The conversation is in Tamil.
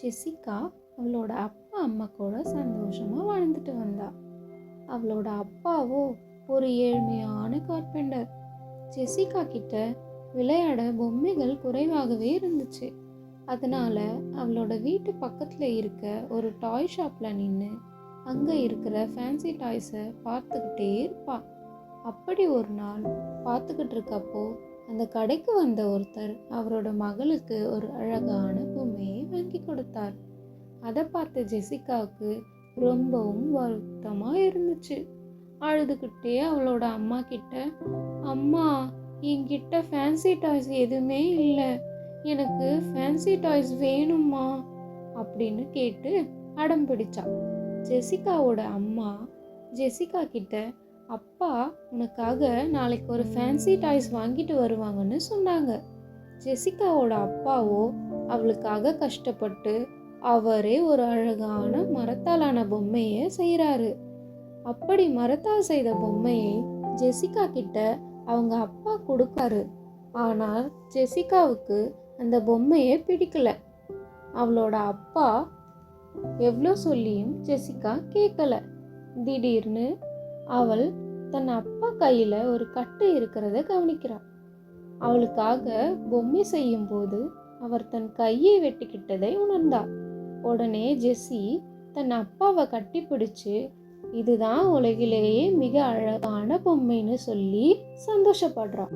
ஜெசிகா அவளோட அப்பா அம்மா கூட சந்தோஷமா வாழ்ந்துட்டு வந்தா. அவளோட அப்பாவோ ஒரு ஏழ்மையான கார்பெண்டர். ஜெசிகா கிட்ட விளையாட பொம்மைகள் குறைவாகவே இருந்துச்சு. அதனால அவளோட வீட்டு பக்கத்துல இருக்க ஒரு டாய் ஷாப்ல நின்று அங்க இருக்கிற ஃபேன்சி டாய்ஸை பார்த்துக்கிட்டே இருப்பா. அப்படி ஒரு நாள் பார்த்துக்கிட்டு இருக்கப்போ அந்த கடைக்கு வந்த ஒருத்தர் அவரோட மகளுக்கு ஒரு அழகான பொம்மையை வாங்கி கொடுத்தார். அதை பார்த்த ஜெசிகாவுக்கு ரொம்பவும் வருத்தமா இருந்துச்சு. அழுதுகிட்டே அவளோட அம்மா கிட்ட, அம்மா, என்கிட்ட ஃபேன்சி டாய்ஸ் எதுவுமே இல்லை, எனக்கு ஃபேன்சி டாய்ஸ் வேணுமா அப்படின்னு கேட்டு அடம் பிடிச்சா. ஜெசிகாவோட அம்மா ஜெசிகா கிட்ட, அப்பா உனக்காக நாளைக்கு ஒரு ஃபேன்சி டாய்ஸ் வாங்கிட்டு வருவாங்கன்னு சொன்னாங்க. ஜெசிகாவோட அப்பாவோ அவளுக்காக கஷ்டப்பட்டு அவரே ஒரு அழகான மரத்தாலான பொம்மையை செய்கிறாரு. அப்படி மரத்தால் செய்த பொம்மையை ஜெசிகா கிட்ட அவங்க அப்பா கொடுக்காரு. ஆனால் ஜெசிகாவுக்கு அந்த பொம்மையை பிடிக்கல. அவளோட அப்பா எவ்வளோ சொல்லியும் ஜெசிகா கேட்கல. திடீர்னு அவள் தன் அப்பா கையில் ஒரு கட்டு இருக்கிறத கவனிக்கிறாள். அவளுக்காக பொம்மை செய்யும் போது அவர் தன் கையை வெட்டிக்கிட்டதை உணர்ந்தாள். உடனே ஜெஸ்ஸி தன் அப்பாவை கட்டி பிடிச்சு, இதுதான் உலகிலேயே மிக அழகான பொம்மைன்னு சொல்லி சந்தோஷப்படுறான்.